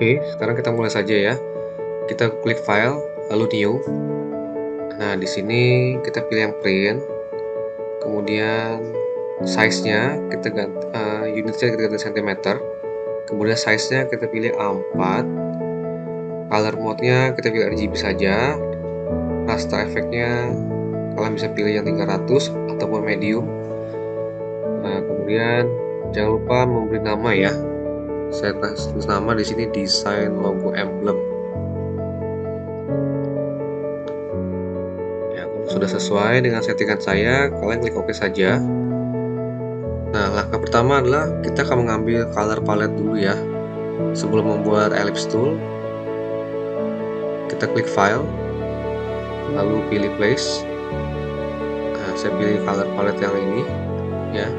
Oke, sekarang kita mulai saja ya. Kita klik file, lalu new. Nah, di sini kita pilih yang print. Kemudian size-nya kita ganti, unitnya kita ganti cm. Kemudian size-nya kita pilih A4. Color mode-nya kita pilih RGB saja. Raster efeknya kalian bisa pilih yang 300 ataupun medium. Nah, kemudian jangan lupa memberi nama ya. Saya tulis nama di sini desain logo emblem. Ya, kalau sudah sesuai dengan settingan saya, kalian klik OK saja. Nah, langkah pertama adalah kita akan mengambil color palette dulu ya. Sebelum membuat ellipse tool, kita klik file, lalu pilih place. Nah, saya pilih color palette yang ini ya.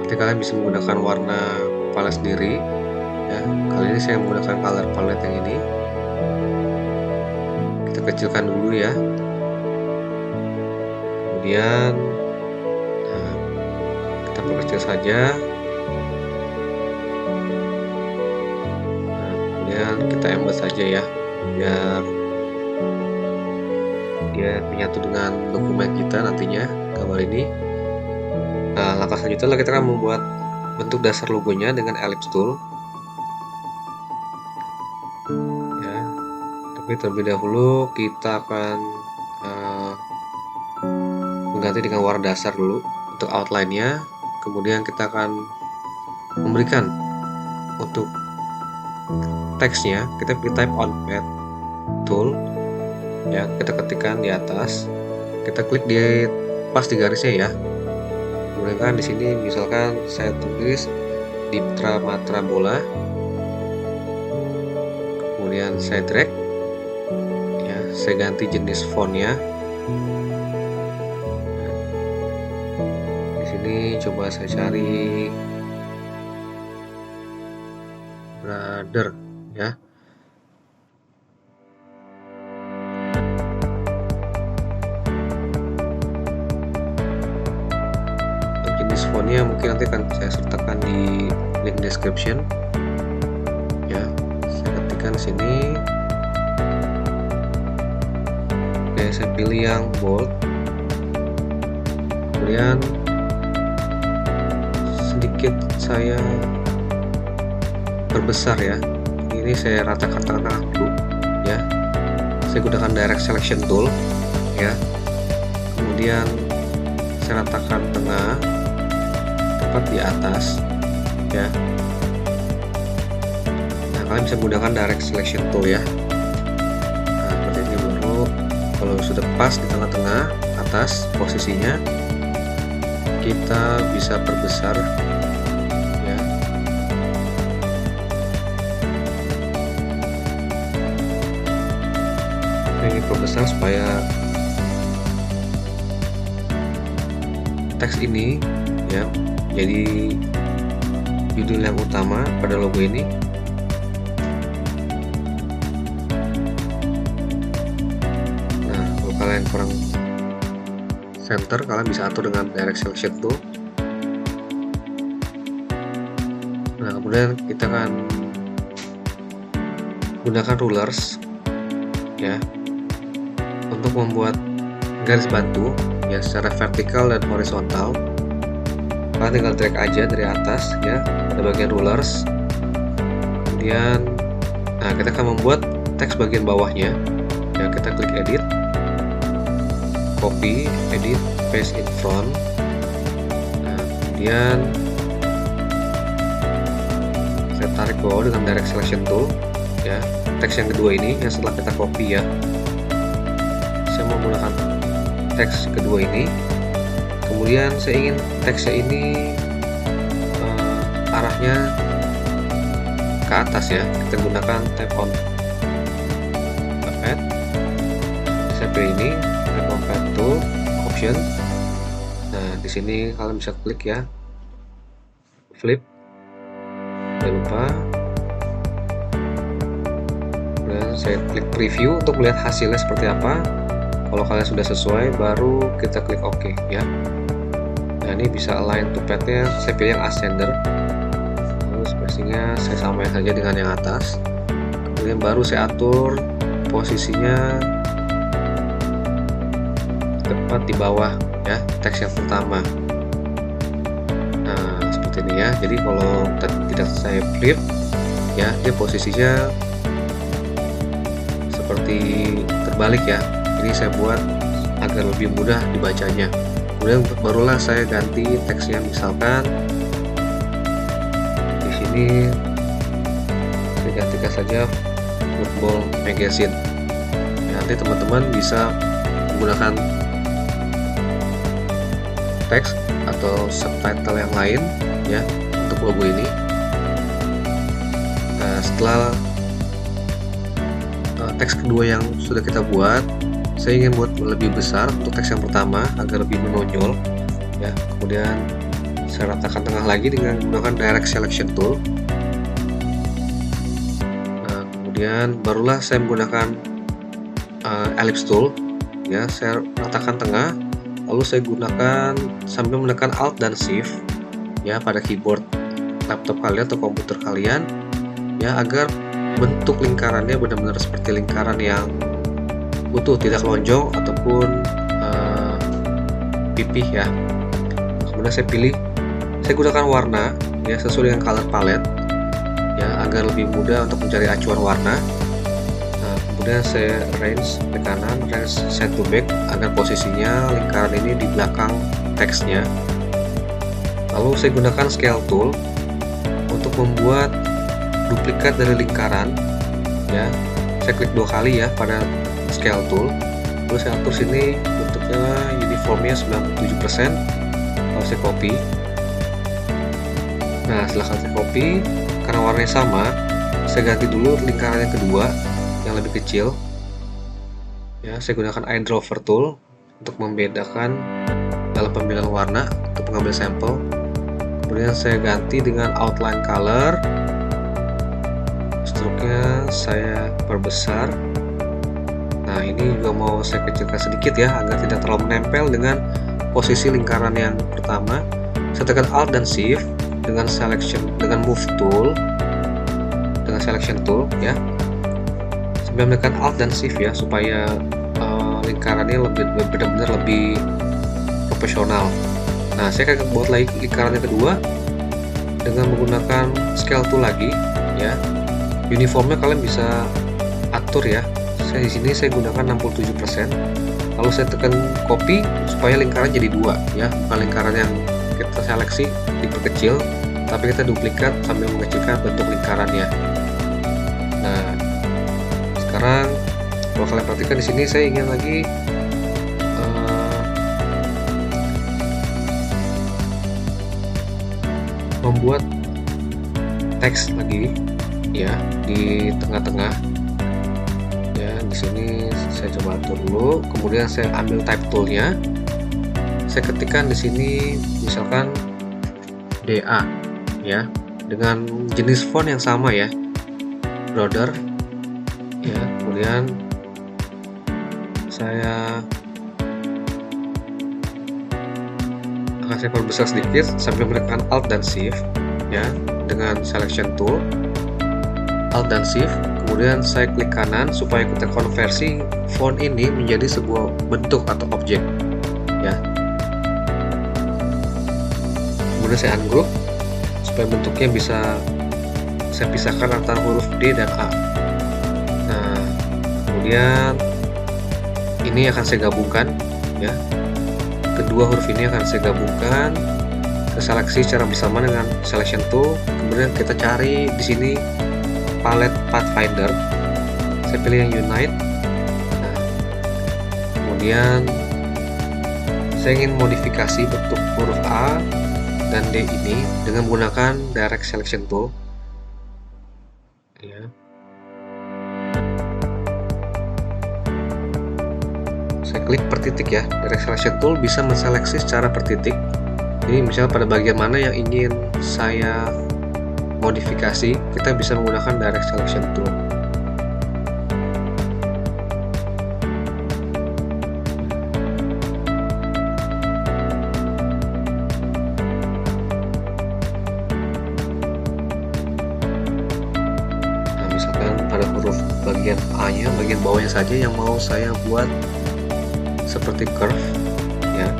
Nanti kalian bisa menggunakan warna palette sendiri ya. Kali ini saya menggunakan color palette yang ini. Kita kecilkan dulu ya. Kemudian kita perkecil saja. Kemudian kita embed saja ya, biar dia menyatu dengan dokumen kita nantinya, gambar ini. Nah, langkah selanjutnya adalah kita akan membuat bentuk dasar logonya dengan ellipse tool ya. Tapi terlebih dahulu kita akan mengganti dengan warna dasar dulu untuk outline-nya. Kemudian kita akan memberikan untuk teksnya, kita pilih type on pad tool ya, kita ketikkan di atas, kita klik di pas di garisnya ya. Kemudian di sini misalkan saya tulis Diptra Matra Bola, kemudian saya drag ya, saya ganti jenis fontnya. Di sini coba saya cari Brother ya. Fontnya mungkin nanti akan saya sertakan di link description ya. Saya ketikkan di sini. Oke, saya pilih yang bold. Kemudian sedikit saya perbesar ya. Ini saya ratakan tengah-tengah dulu ya. Saya gunakan direct selection tool ya. Kemudian saya ratakan tengah di atas ya. Nah, kalian bisa menggunakan direct selection tool ya. Nah, seperti ini baru kalau sudah pas di tengah-tengah atas posisinya, kita bisa perbesar ya. Ini perbesar supaya teks ini ya jadi judul yang utama pada logo ini. Nah, kalau kalian kurang center, kalian bisa atur dengan direct selection tool. Nah, kemudian kita akan gunakan rulers ya untuk membuat garis bantu ya secara vertikal dan horizontal. Kalian tinggal drag aja dari atas ya pada bagian rulers. Kemudian nah, kita akan membuat teks bagian bawahnya ya. Kita klik edit, copy, edit, paste in front. Nah, kemudian saya tarik ke bawah dengan direct selection tool ya. Teks yang kedua ini yang setelah kita copy ya, saya mau menggunakan teks kedua ini. Kemudian saya ingin teksnya ini arahnya ke atas ya. Kita gunakan tab on pad. Saya pilih ini tab on pad tool option. Nah, di sini kalian bisa klik ya, flip. Jangan lupa. Dan saya klik preview untuk melihat hasilnya seperti apa. Kalau kalian sudah sesuai, baru kita klik OK ya. Nah, ini bisa align to pad-nya, saya pilih yang ascender, lalu spacing spacingnya saya samain saja dengan yang atas. Kemudian baru saya atur posisinya tepat di bawah ya teks yang pertama. Nah seperti ini ya. Jadi kalau tidak saya flip ya, dia posisinya seperti terbalik ya. Ini saya buat agar lebih mudah dibacanya. Kemudian barulah saya ganti teksnya, misalkan di sini saya gantikan saja Football Magazine. Ya, nanti teman-teman bisa menggunakan teks atau subtitle yang lain ya untuk logo ini. Nah, setelah teks kedua yang sudah kita buat, saya ingin buat lebih besar untuk teks yang pertama agar lebih menonjol ya. Kemudian saya ratakan tengah lagi dengan menggunakan Direct Selection Tool. Nah, kemudian barulah saya menggunakan Ellipse Tool ya, saya ratakan tengah, lalu saya gunakan sambil menekan Alt dan Shift ya pada keyboard laptop kalian atau komputer kalian ya, agar bentuk lingkarannya benar-benar seperti lingkaran yang utuh, tidak lonjong ataupun pipih ya. Kemudian saya gunakan warna ya sesuai dengan color palette ya, agar lebih mudah untuk mencari acuan warna. Nah, kemudian saya range ke kanan, range set to back agar posisinya lingkaran ini di belakang teksnya. Lalu saya gunakan scale tool untuk membuat duplikat dari lingkaran ya. Saya klik 2 kali ya pada scale tool, terus saya atur sini bentuknya uniformnya 97%. Lalu saya copy. Nah setelah saya copy, karena warnanya sama, saya ganti dulu lingkaran yang kedua yang lebih kecil ya. Saya gunakan eye drawer tool untuk membedakan dalam pemilihan warna untuk mengambil sampel. Kemudian saya ganti dengan outline color, struknya saya perbesar. Nah ini juga mau saya kecilkan sedikit ya, agar tidak terlalu menempel dengan posisi lingkaran yang pertama. Saya tekan Alt dan Shift dengan Move Tool, dengan Selection Tool ya, sambil menekan Alt dan Shift ya, supaya lingkarannya benar-benar lebih profesional. Nah saya akan buat lagi lingkaran yang kedua dengan menggunakan Scale Tool lagi ya. Uniformnya kalian bisa atur ya. Di sini saya gunakan 67%. Lalu saya tekan copy supaya lingkaran jadi 2 ya, bukan lingkaran yang kita seleksi diperkecil, tapi kita duplikat sambil mengecilkan bentuk lingkarannya. Nah, sekarang kalau kalian perhatikan di sini saya ingin lagi membuat teks lagi ya di tengah-tengah. Di sini saya coba atur dulu, kemudian saya ambil type toolnya, saya ketikkan di sini misalkan DA ya, dengan jenis font yang sama ya, border ya. Kemudian saya perbesar sedikit sambil menekan Alt dan Shift ya, dengan Selection Tool, Alt dan Shift. Kemudian saya klik kanan supaya kita konversi font ini menjadi sebuah bentuk atau objek ya. Kemudian saya ungroup supaya bentuknya bisa saya pisahkan antara huruf D dan A. Nah kemudian ini akan saya gabungkan ya, kedua huruf ini akan saya gabungkan, saya seleksi secara bersama dengan Selection Tool. Kemudian kita cari di sini palette Pathfinder, saya pilih yang Unite. Nah, kemudian saya ingin modifikasi bentuk huruf A dan D ini dengan menggunakan Direct Selection Tool ya. Saya klik per titik ya. Direct Selection Tool bisa menseleksi secara per titik. Jadi misalnya pada bagian mana yang ingin saya modifikasi, kita bisa menggunakan Direct Selection Tool. bagian A-nya, bagian bawahnya saja yang mau saya buat seperti curve ya.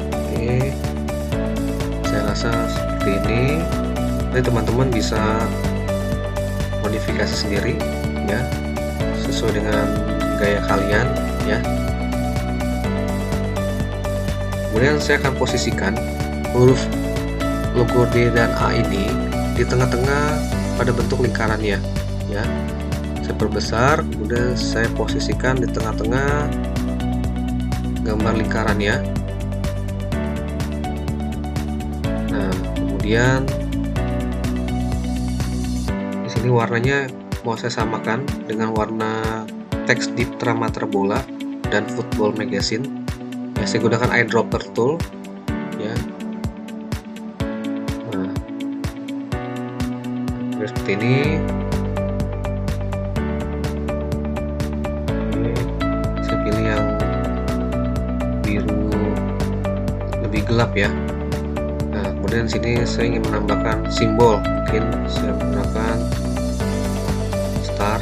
Oke, saya rasa seperti ini. Nanti teman-teman bisa modifikasi sendiri ya, sesuai dengan gaya kalian ya. Kemudian saya akan posisikan huruf logo D dan A ini di tengah-tengah pada bentuk lingkarannya ya. Saya perbesar, kemudian saya posisikan di tengah-tengah gambar lingkarannya. Nah, kemudian di sini warnanya mau saya samakan dengan warna teks di Tramatra Bola dan Football Magazine. Ya, saya gunakan eyedropper tool ya. Nah, seperti ini. Oke, saya pilih yang biru lebih gelap ya. Nah, kemudian di sini saya ingin menambahkan simbol, mungkin saya menggunakan star.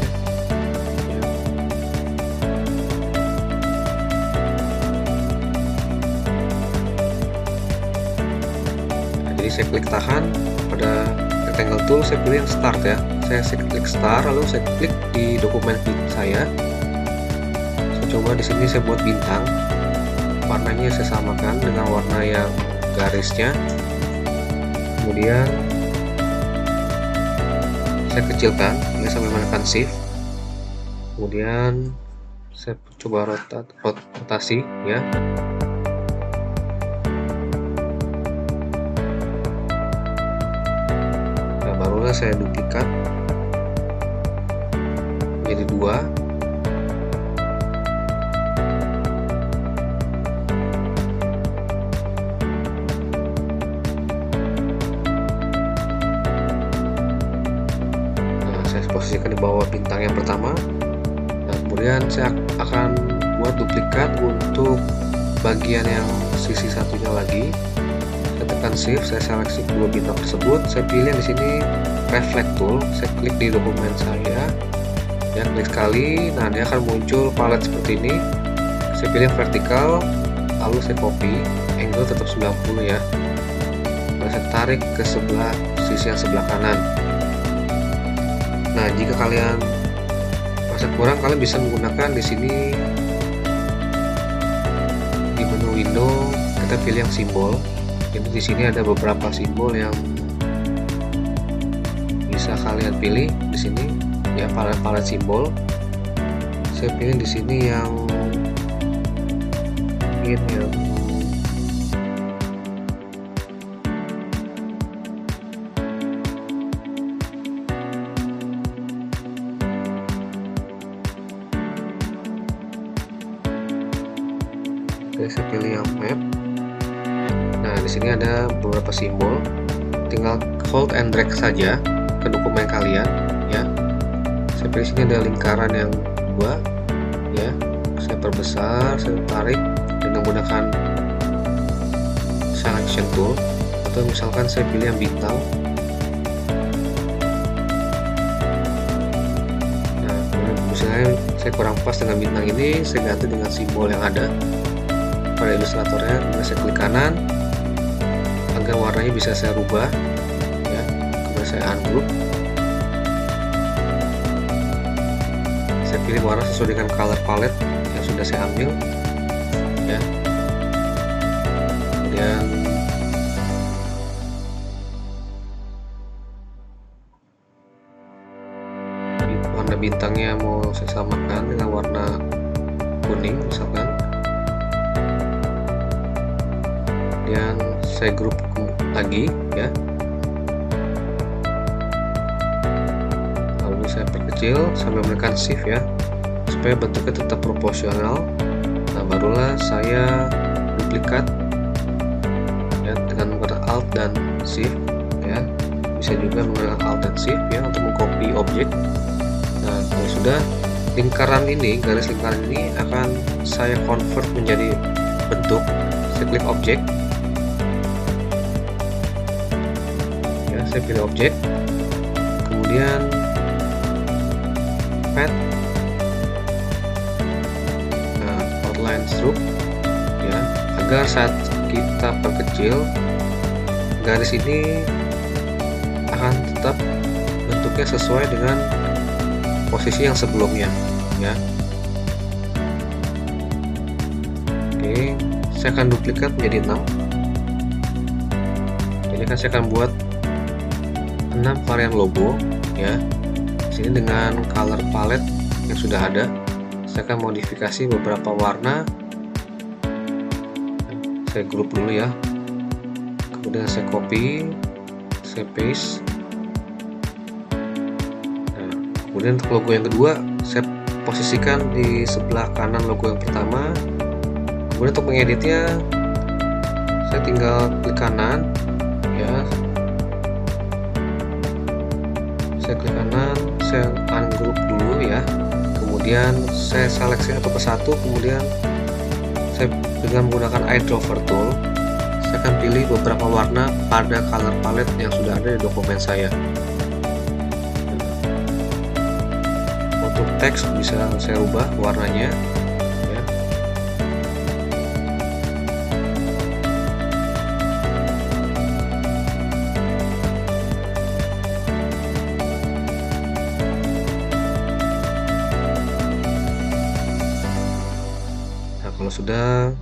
Jadi saya klik tahan pada rectangle tool, saya pilih yang start ya. Saya klik start, lalu saya klik di dokumen saya. Saya coba di sini saya buat bintang. Warnanya saya samakan dengan warna yang garisnya. Kemudian saya kecilkan, ini sampai menekan shift. Kemudian saya coba rotasi ya. Barulah saya duplikat jadi 2. Nah, saya posisikan di bawah bintang yang pertama. Nah, kemudian saya akan buat duplikat untuk bagian yang sisi satunya lagi. Saya tekan shift, saya seleksi dua bintang tersebut, saya pilih di sini reflect tool, saya klik di dokumen saya ya, klik sekali. Nah, dia akan muncul palet seperti ini. Saya pilih vertikal, lalu saya copy, angle tetap 90 ya. Lalu saya tarik ke sebelah sisi yang sebelah kanan. Nah, jika kalian merasa kurang, kalian bisa menggunakan di sini di menu window, kita pilih yang simbol. Jadi di sini ada beberapa simbol yang bisa kalian pilih di sini ya, palet simbol. Saya pilih di sini yang mungkin yang saya pilih yang map. Nah, di sini ada beberapa simbol, tinggal hold and drag saja ke dokumen kalian ya. Saya pilih sini ada lingkaran yang 2 ya. Saya perbesar, saya tarik dengan menggunakan selection tool, atau misalkan saya pilih yang bintang. Nah, misalnya saya kurang pas dengan bintang ini, saya ganti dengan simbol yang ada pada ilustratornya. Kemudian saya klik kanan agar warnanya bisa saya rubah ya. Kemudian saya ungroup, saya pilih warna sesuai dengan color palette yang sudah saya ambil ya. Kemudian warna bintangnya mau saya samakan dengan warna kuning misalkan. Kemudian saya grup lagi ya, lalu saya perkecil sampai menekan shift ya, supaya bentuknya tetap proporsional. Nah, barulah saya duplikat ya dengan menggunakan alt dan shift ya. Bisa juga menggunakan alt dan shift ya untuk mengcopy objek. Nah, kalau sudah, lingkaran ini, garis lingkaran ini akan saya convert menjadi bentuk. Saya klik objek. saya pilih objek, kemudian pad, outline stroke ya, agar saat kita perkecil garis ini akan tetap bentuknya sesuai dengan posisi yang sebelumnya ya. Oke, saya akan duplikat menjadi 6. Jadi kan saya akan buat 6 varian logo ya. Sini dengan color palette yang sudah ada, saya akan modifikasi beberapa warna. Saya grup dulu ya, kemudian saya copy, saya paste. Nah, kemudian untuk logo yang kedua saya posisikan di sebelah kanan logo yang pertama. Kemudian untuk mengeditnya saya tinggal klik kanan ya, saya klik kanan, saya ungroup dulu ya, kemudian saya seleksi satu persatu, kemudian saya dengan menggunakan eye dropper tool saya akan pilih beberapa warna pada color palette yang sudah ada di dokumen saya. Untuk teks bisa saya rubah warnanya ya. Nah, kalau sudah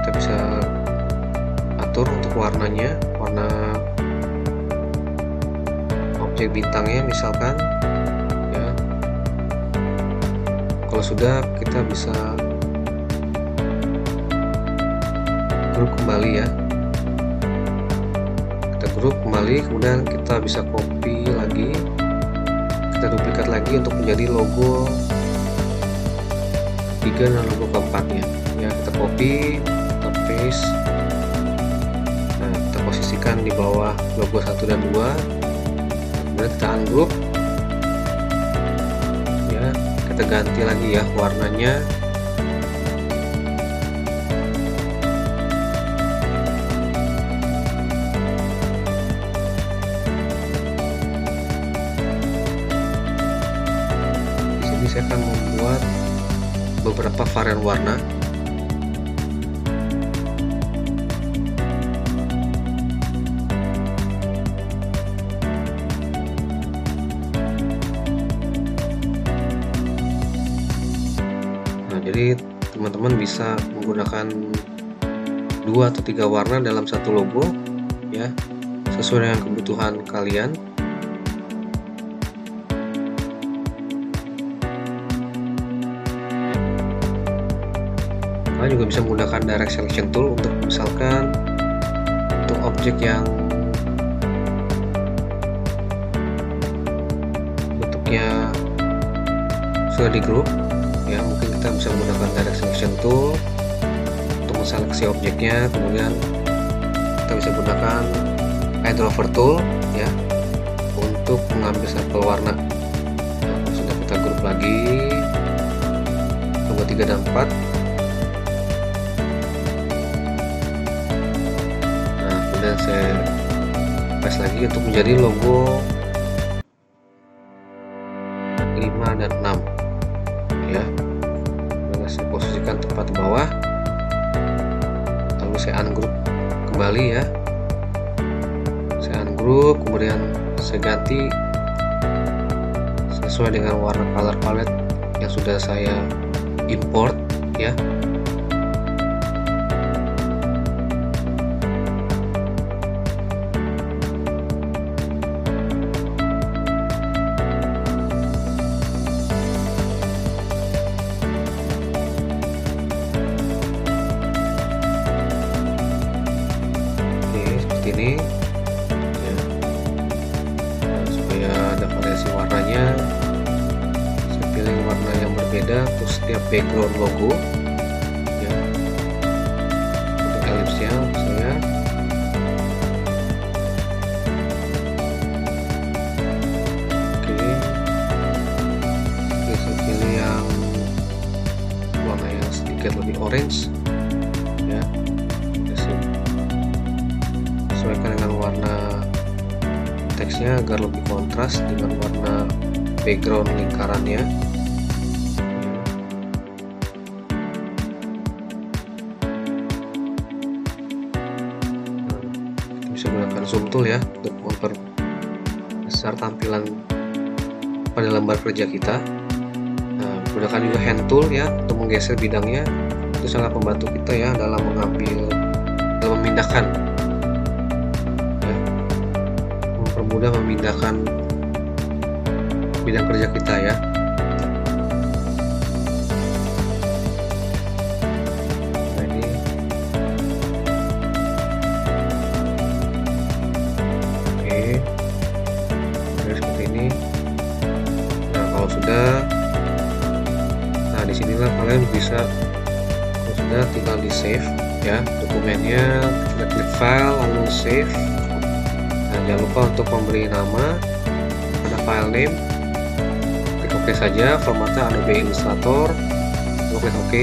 kita bisa atur untuk warnanya, warna objek bintangnya misalkan ya. Kalau sudah kita bisa grup kembali ya, kita grup kembali, kemudian kita bisa copy lagi, kita duplikat lagi untuk menjadi logo ketiga dan logo keempatnya ya. Kita copy, kita paste, nah kita posisikan di bawah logo 1 dan 2, kemudian kita ungroup ya, kita ganti lagi ya warnanya. Di sini saya akan membuat beberapa varian warna. Nah, jadi teman-teman bisa menggunakan 2 atau 3 warna dalam satu logo ya, sesuai dengan kebutuhan kalian. Kalian juga bisa menggunakan direct selection tool untuk misalkan untuk objek yang bentuknya sudah di grup ya, mungkin kita bisa menggunakan direct selection tool untuk menseleksi objeknya, kemudian kita bisa gunakan eye dropper tool ya untuk mengambil sampel warna. Nah, sudah kita grup lagi logo 3 dan 4. Dan saya paste lagi untuk menjadi logo 5 dan 6 ya. Lalu saya posisikan tepat di bawah, lalu saya ungroup kembali ya, saya ungroup, kemudian saya ganti sesuai dengan warna color palette yang sudah saya import ya. Ini ya. Nah, supaya ada variasi warnanya, saya pilih warna yang berbeda untuk setiap background logo ya. Untuk ellipsnya saya saya pilih yang sedikit lebih orange ya. Sesuaikan dengan warna teksnya agar lebih kontras dengan warna background lingkarannya. Kita bisa gunakan zoom tool ya untuk memperbesar tampilan pada lembar kerja kita. Nah, gunakan juga hand tool ya untuk menggeser bidangnya. Itu sangat membantu kita ya dalam memindahkan ya, mempermudah memindahkan bidang kerja kita ya. Nah, ini oke, seperti ini. Nah, kalau sudah, nah disinilah kalian bisa, kalau sudah tinggal di save ya dokumennya. Kita klik file lalu save. Nah, jangan lupa untuk memberi nama pada file name. Klik OK saja, formatnya Adobe Illustrator, lalu klik OK.